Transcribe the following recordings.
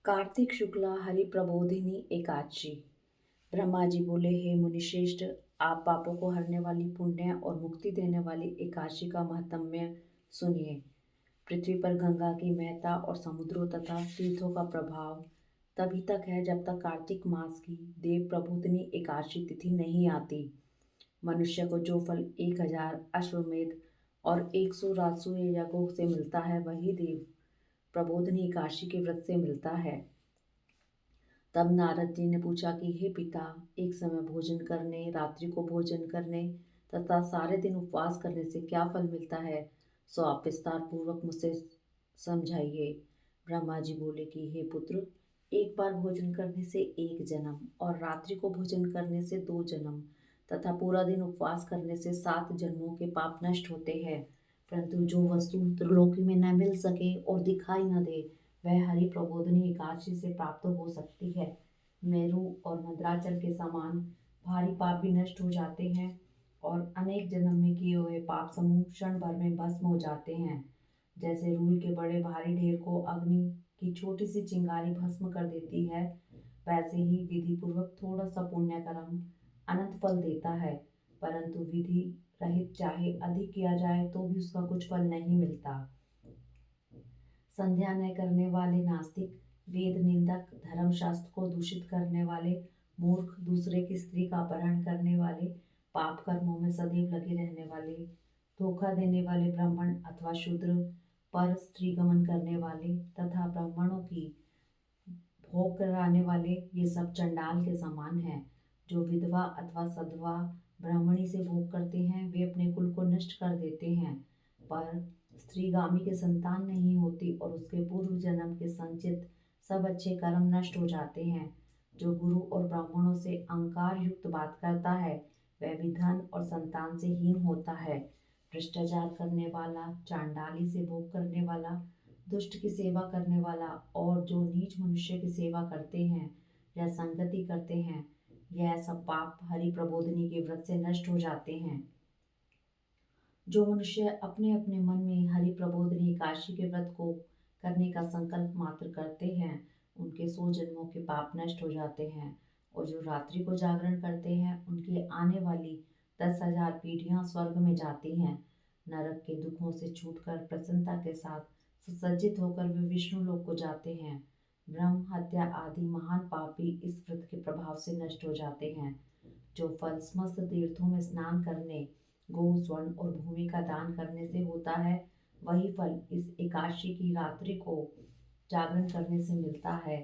कार्तिक शुक्ला हरि प्रबोधिनी एकादशी। ब्रह्मा जी बोले, हे मुनिश्रेष्ठ, आप पापों को हरने वाली पुण्य और मुक्ति देने वाली एकादशी का महत्म्य सुनिए। पृथ्वी पर गंगा की महत्ता और समुद्रों तथा तीर्थों का प्रभाव तभी तक है जब तक कार्तिक मास की देव प्रबोधिनी एकादशी तिथि नहीं आती। मनुष्य को जो फल 1000 अश्वमेध और 100 राजसूय यज्ञों से मिलता है, वही देव प्रबोधिनी एकादशी के व्रत से मिलता है। तब नारद जी ने पूछा कि हे पिता, एक समय भोजन करने, रात्रि को भोजन करने तथा सारे दिन उपवास करने से क्या फल मिलता है, सो आप विस्तार पूर्वक मुझसे समझाइए। ब्रह्मा जी बोले कि हे पुत्र, एक बार भोजन करने से 1 जन्म और रात्रि को भोजन करने से 2 जन्म तथा पूरा दिन उपवास करने से 7 जन्मों के पाप नष्ट होते हैं। परंतु जो वस्तु त्रिलोकी में न मिल सके और दिखाई न दे, वह हरि प्रबोधिनी एकादशी से प्राप्त हो सकती है। मेरु और मद्राचल के समान भारी पाप भी नष्ट हो जाते हैं और अनेक जन्म में किए हुए पाप समूह क्षण भर में भस्म हो जाते हैं। जैसे रूई के बड़े भारी ढेर को अग्नि की छोटी सी चिंगारी भस्म कर देती है, वैसे ही विधि पूर्वक थोड़ा सा पुण्य कर्म अनंत फल देता है। परंतु विधि रहित चाहे अधिक किया जाए तो भी उसका कुछ फल नहीं मिलता। संध्या न करने वाले नास्तिक, वेद निंदक, धर्मशास्त्र को दूषित करने वाले मूर्ख, दूसरे की स्त्री का अपहरण करने वाले, पाप कर्मों में सदैव लगे रहने वाले, धोखा देने वाले ब्राह्मण अथवा शूद्र, पर स्त्री गमन करने वाले तथा ब्राह्मणों की भोग कराने वाले, ये सब चंडाल के समान हैं। जो विधवा अथवा सधवा ब्राह्मणी से भोग करते हैं, वे अपने कुल को नष्ट कर देते हैं। पर स्त्रीगामी के संतान नहीं होती और उसके पूर्व जन्म के संचित सब अच्छे कर्म नष्ट हो जाते हैं। जो गुरु और ब्राह्मणों से अहंकार युक्त बात करता है, वह भी धन और संतान से हीन होता है। भ्रष्टाचार करने वाला, चांडाली से भोग करने वाला, दुष्ट की सेवा करने वाला और जो नीच मनुष्य की सेवा करते हैं या संगति करते हैं, यह सब पाप हरि प्रबोधिनी के व्रत से नष्ट हो जाते हैं। जो मनुष्य अपने अपने मन में हरि प्रबोधिनी एकादशी के व्रत को करने का संकल्प मात्र करते हैं, उनके 100 जन्मों के पाप नष्ट हो जाते हैं। और जो रात्रि को जागरण करते हैं, उनकी आने वाली 10,000 पीढ़ियां स्वर्ग में जाती हैं। नरक के दुखों से छूटकर प्रसन्नता के साथ सुसज्जित होकर वे विष्णु लोक को जाते हैं। ब्रह्म हत्या आदि महान पाप भी इस व्रत के प्रभाव से नष्ट हो जाते हैं। जो फल समस्त तीर्थों में स्नान करने, गो, स्वर्ण और भूमि का दान करने से होता है, वही फल इस एकादशी की रात्रि को जागरण करने से मिलता है।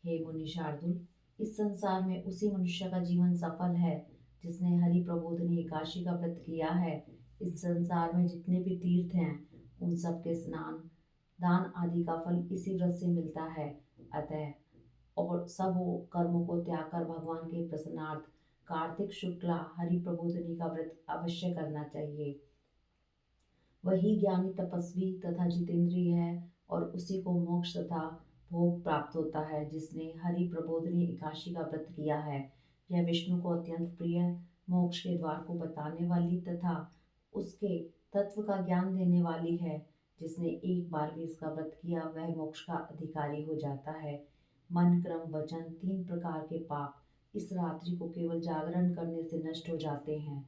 हे मुनि शार्दुल, इस संसार में उसी मनुष्य का जीवन सफल है जिसने हरि प्रबोधिनी एकादशी का व्रत किया है। इस संसार में जितने भी तीर्थ हैं, उन सब के स्नान, दान आदि का फल इसी व्रत से मिलता है। अतः और सब कर्मों को त्याग कर भगवान के प्रसन्नार्थ कार्तिक शुक्ला हरि प्रबोधिनी का व्रत अवश्य करना चाहिए। वही ज्ञानी, तपस्वी तथा जितेंद्रिय है और उसी को मोक्ष तथा भोग प्राप्त होता है जिसने हरि प्रबोधिनी एकादशी का व्रत किया है। यह विष्णु को अत्यंत प्रिय, मोक्ष के द्वार को बताने वाली तथा उसके तत्व का ज्ञान देने वाली है। जिसने एक बार भी इसका व्रत किया, वह मोक्ष का अधिकारी हो जाता है। मन, क्रम, वचन, 3 प्रकार के पाप इस रात्रि को केवल जागरण करने से नष्ट हो जाते हैं।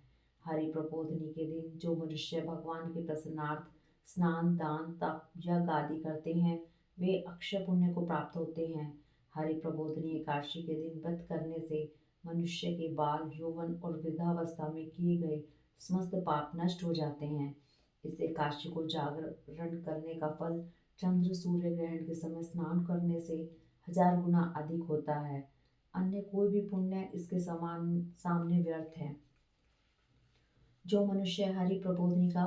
हरि प्रबोधिनी के दिन जो मनुष्य भगवान के प्रसन्नार्थ स्नान, दान, तप, यज्ञ आदि करते हैं, वे अक्षय पुण्य को प्राप्त होते हैं। हरि प्रबोधिनी एकादशी के दिन व्रत करने से मनुष्य के बाल, यौवन और वृद्धावस्था में किए गए समस्त पाप नष्ट हो जाते हैं। इस एकादशी को जागरण करने का फल चंद्र सूर्य ग्रहण के समय स्नान करने से 1000 गुना अधिक होता है। अन्य कोई भी पुण्य इसके समान सामने व्यर्थ है। जो मनुष्य हरि प्रबोधिनी का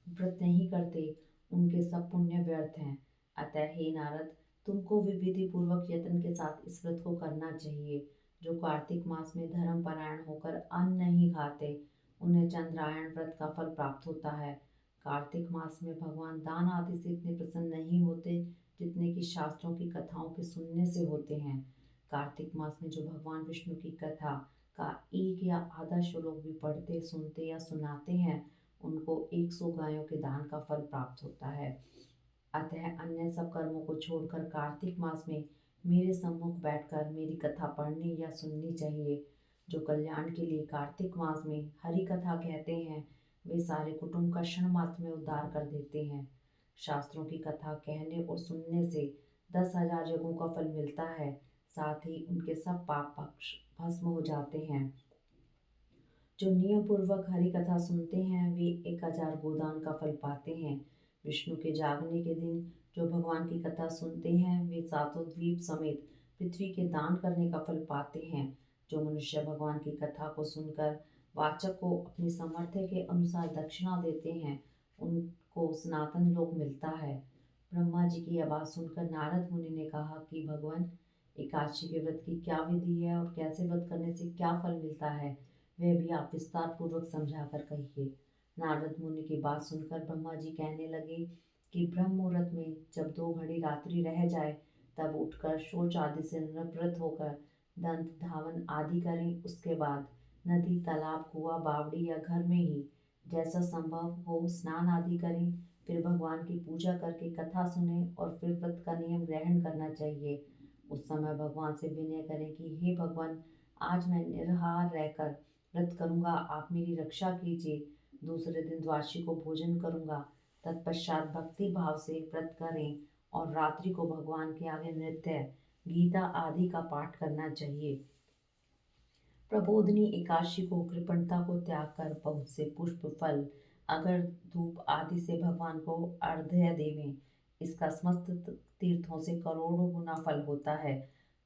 व्रत नहीं करते, उनके सब पुण्य व्यर्थ हैं। अतः हे नारद, तुमको विधि पूर्वक यत्न के साथ इस व्रत को करना चाहिए। जो कार्तिक मास में धर्म परायण होकर अन्न नहीं खाते, उन्हें चंद्रायण व्रत का फल प्राप्त होता है। कार्तिक मास में भगवान दान आदि से इतने प्रसन्न नहीं होते जितने कि शास्त्रों की कथाओं के सुनने से होते हैं। कार्तिक मास में जो भगवान विष्णु की कथा का एक या आधा श्लोक भी पढ़ते, सुनते या सुनाते हैं, उनको 100 गायों के दान का फल प्राप्त होता है। अतः अन्य सब कर्मों को छोड़कर कार्तिक मास में मेरे सम्मुख बैठकर मेरी कथा पढ़नी या सुननी चाहिए। जो कल्याण के लिए कार्तिक मास में हरि कथा कहते हैं, वे सारे कुटुंब का क्षण मात्र में उद्धार कर देते हैं। शास्त्रों की कथा कहने और सुनने से 10,000 यज्ञों का फल मिलता है, साथ ही उनके सब पाप पक्ष भस्म हो जाते हैं। जो नियम पूर्वक हरि कथा सुनते हैं, वे 1,000 गोदान का फल पाते हैं। विष्णु के जागने के दिन जो भगवान की कथा सुनते हैं, वे सातों द्वीप समेत पृथ्वी के दान करने का फल पाते हैं। जो मनुष्य भगवान की कथा को सुनकर वाचक को अपनी सामर्थ्य के अनुसार दक्षिणा देते हैं, उनको सनातन लोक मिलता है। ब्रह्मा जी की यह बात सुनकर नारद मुनि ने कहा कि भगवान, एकादशी के व्रत की क्या विधि है और कैसे व्रत करने से क्या फल मिलता है, वह भी आप विस्तार पूर्वक समझा कर कहिए। नारद मुनि की बात सुनकर ब्रह्मा जी कहने लगे कि ब्रह्म मुहूर्त में जब 2 घड़ी रात्रि रह जाए, तब उठकर शौच आदि से निवृत्त होकर दंत धावन आदि करें। उसके बाद नदी, तालाब, कुआं, बावड़ी या घर में ही जैसा संभव हो स्नान आदि करें। फिर भगवान की पूजा करके कथा सुने और फिर व्रत का नियम ग्रहण करना चाहिए। उस समय भगवान से विनय करें कि हे भगवान, आज मैं निराहार रहकर व्रत करूंगा, आप मेरी रक्षा कीजिए। दूसरे दिन द्वादशी को भोजन करूंगा। तत्पश्चात भक्ति भाव से व्रत करें और रात्रि को भगवान के आगे नृत्य, गीता आदि का पाठ करना चाहिए। प्रबोधनी एकादशी को कृपणता को त्याग कर बहुत से पुष्प, फल, अगर धूप आदि से भगवान को अर्घ्य देवें। इसका समस्त तीर्थों से करोड़ों गुना फल होता है।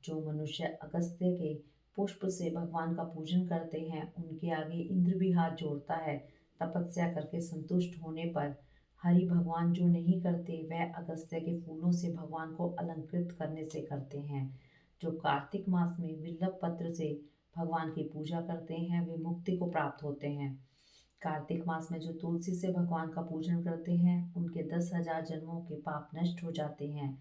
जो मनुष्य अगस्त्य के पुष्प से भगवान का पूजन करते हैं, उनके आगे इंद्र भी हाथ जोड़ता है। तपस्या करके संतुष्ट होने पर हरि भगवान जो नहीं करते, वह अगस्त्य के फूलों से भगवान को अलंकृत करने से करते हैं। जो कार्तिक मास में बिल्व पत्र से भगवान की पूजा करते हैं, वे मुक्ति को प्राप्त होते हैं। कार्तिक मास में जो तुलसी से भगवान का पूजन करते हैं, उनके 10,000 जन्मों के पाप नष्ट हो जाते हैं।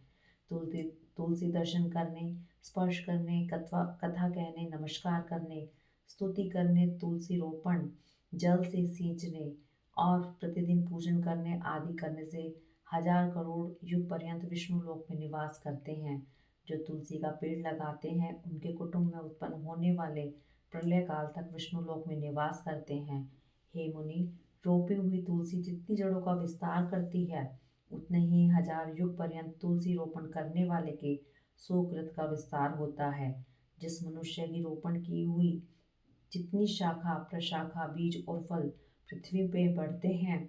तुलसी तुलसी दर्शन करने, स्पर्श करने, कथा कहने, नमस्कार करने, स्तुति करने, तुलसी रोपण, जल से सींचने और प्रतिदिन पूजन करने आदि करने से 1,000 करोड़ युग पर्यंत विष्णु लोक में निवास करते हैं। जो तुलसी का पेड़ लगाते हैं, उनके कुटुंब में उत्पन्न होने वाले प्रलय काल तक विष्णु लोक में निवास करते हैं। हे मुनि, रोपी हुई तुलसी जितनी जड़ों का विस्तार करती है, उतने ही 1,000 युग पर्यंत तुलसी रोपण करने वाले के सुकृत का विस्तार होता है। जिस मनुष्य की रोपण की हुई जितनी शाखा, प्रशाखा, बीज और फल पृथ्वी पे बढ़ते हैं,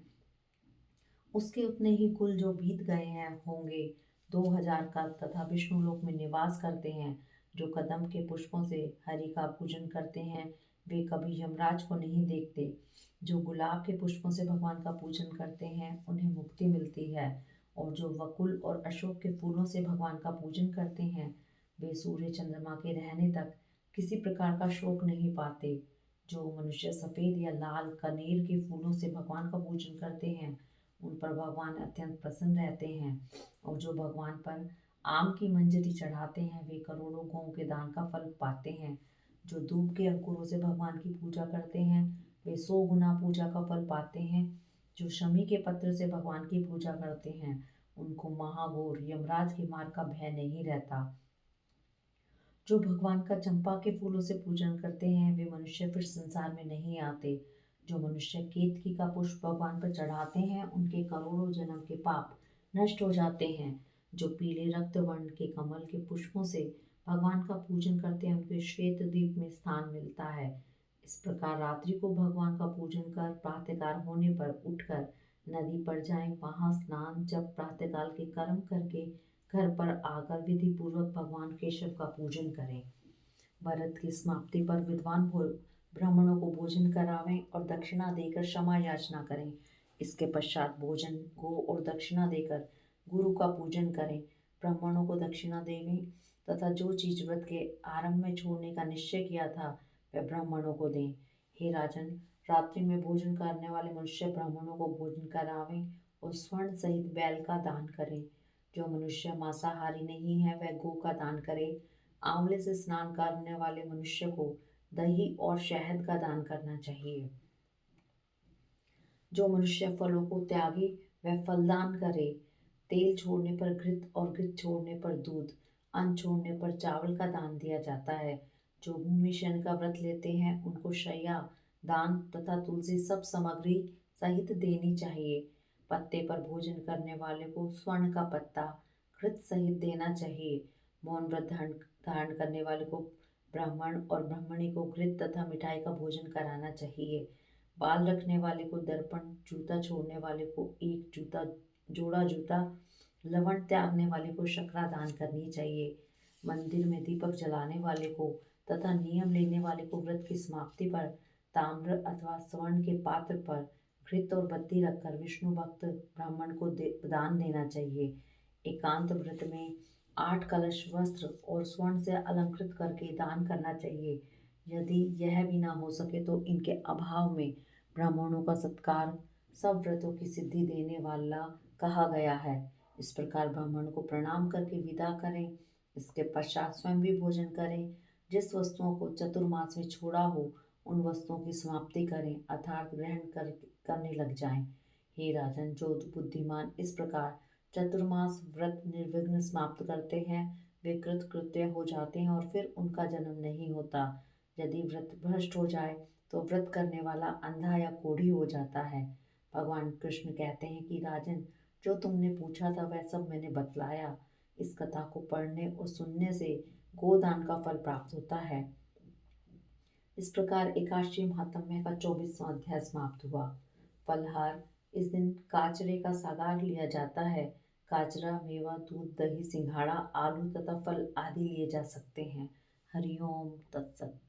उसके उतने ही कुल जो बीत गए हैं होंगे 2,000 का, तथा विष्णु लोक में निवास करते हैं। जो कदम के पुष्पों से हरि का पूजन करते हैं, वे कभी यमराज को नहीं देखते। जो गुलाब के पुष्पों से भगवान का पूजन करते हैं, उन्हें मुक्ति मिलती है। और जो वकुल और अशोक के फूलों से भगवान का पूजन करते हैं, वे सूर्य चंद्रमा के रहने तक किसी प्रकार का शोक नहीं पाते। जो मनुष्य सफ़ेद या लाल कनेर के फूलों से भगवान का पूजन करते हैं, उन पर भगवान अत्यंत प्रसन्न रहते हैं। और जो भगवान पर आम की मंजरी चढ़ाते हैं, वे करोड़ों गौं के दान का फल पाते हैं। जो दूब के अंकुरों से भगवान की पूजा करते हैं, वे 100 गुना पूजा का फल पाते हैं। जो शमी के पत्र से भगवान की पूजा करते हैं, उनको महाघोर यमराज के मार का भय नहीं रहता। जो भगवान का चंपा के फूलों से पूजन करते हैं, वे मनुष्य फिर संसार में नहीं आते। जो मनुष्य केतकी का पुष्प भगवान पर चढ़ाते हैं, उनके करोड़ों जन्म के पाप नष्ट हो जाते हैं। जो पीले रक्त वर्ण के कमल के पुष्पों से भगवान का पूजन करते हैं, उनके श्वेत द्वीप में स्थान मिलता है। इस प्रकार रात्रि को भगवान का पूजन कर प्रातःकाल होने पर उठकर नदी पर जाएं, वहां स्नान जब प्रातःकाल के कर्म करके घर पर आकर विधि पूर्वक भगवान केशव का पूजन करें। व्रत की समाप्ति पर विद्वान ब्राह्मणों को भोजन करावें और दक्षिणा देकर क्षमा याचना करें। इसके पश्चात भोजन, गो और दक्षिणा देकर गुरु का पूजन करें। ब्राह्मणों को दक्षिणा देवें तथा जो चीज व्रत के आरंभ में छोड़ने का निश्चय किया था, वह ब्राह्मणों को दें। हे राजन, रात्रि में भोजन करने वाले मनुष्य ब्राह्मणों को भोजन करावें और स्वर्ण सहित बैल का दान करें। जो मनुष्य मांसाहारी नहीं है, वह गो का दान करे। आंवले से स्नान करने वाले मनुष्य को दही और शहद का दान करना चाहिए। जो मनुष्य फलों को त्यागे, वह फलदान करे। तेल छोड़ने पर घृत और घृत छोड़ने पर दूध, अन्न छोड़ने पर चावल का दान दिया जाता है। जो भूमि शयन का व्रत लेते हैं उनको शैया, दान तथा तुलसी सब सामग्री सहित देनी चाहिए। पत्ते पर भोजन करने वाले को स्वर्ण का पत्ता घृत सहित देना चाहिए। मौन व्रत धारण धारण करने वाले को ब्राह्मण और ब्राह्मणी को घृत तथा मिठाई का भोजन कराना चाहिए। बाल रखने वाले को दर्पण, जूता छोड़ने वाले को एक जोड़ा जूता, लवण त्यागने वाले को शक्रा दान करनी चाहिए। मंदिर में दीपक जलाने वाले को तथा नियम लेने वाले को व्रत की समाप्ति पर ताम्र अथवा स्वर्ण के पात्र पर घृत और बत्ती रखकर विष्णु भक्त ब्राह्मण को दान देना चाहिए। एकांत व्रत में 8 कलश वस्त्र और स्वर्ण से अलंकृत करके दान करना चाहिए। यदि यह भी ना हो सके तो इनके अभाव में ब्राह्मणों का सत्कार सब व्रतों की सिद्धि देने वाला कहा गया है। इस प्रकार ब्राह्मण को प्रणाम करके विदा करें। इसके पश्चात स्वयं भी भोजन करें। जिस वस्तुओं को चतुर्मास में छोड़ा हो उन वस्तुओं की समाप्ति करें अर्थात करने लग जाएं। हे राजन, जो बुद्धिमान इस प्रकार चतुर्मास व्रत निर्विघ्न समाप्त करते हैं वे कृत कृत्य हो जाते हैं और फिर उनका जन्म नहीं होता। यदि व्रत भ्रष्ट हो जाए तो व्रत करने वाला अंधा या कोढ़ी हो जाता है। भगवान कृष्ण कहते हैं कि राजन, जो तुमने पूछा था वह सब मैंने बतलाया। इस कथा को पढ़ने और सुनने से गोदान का फल प्राप्त होता है। इस प्रकार एकादशी महात्म्य का 24वां अध्याय समाप्त हुआ। फलहार, इस दिन काचरे का सागार लिया जाता है। काचरा, मेवा, दूध, दही, सिंघाड़ा, आलू तथा फल आदि लिए जा सकते हैं। हरिओम तत्सत।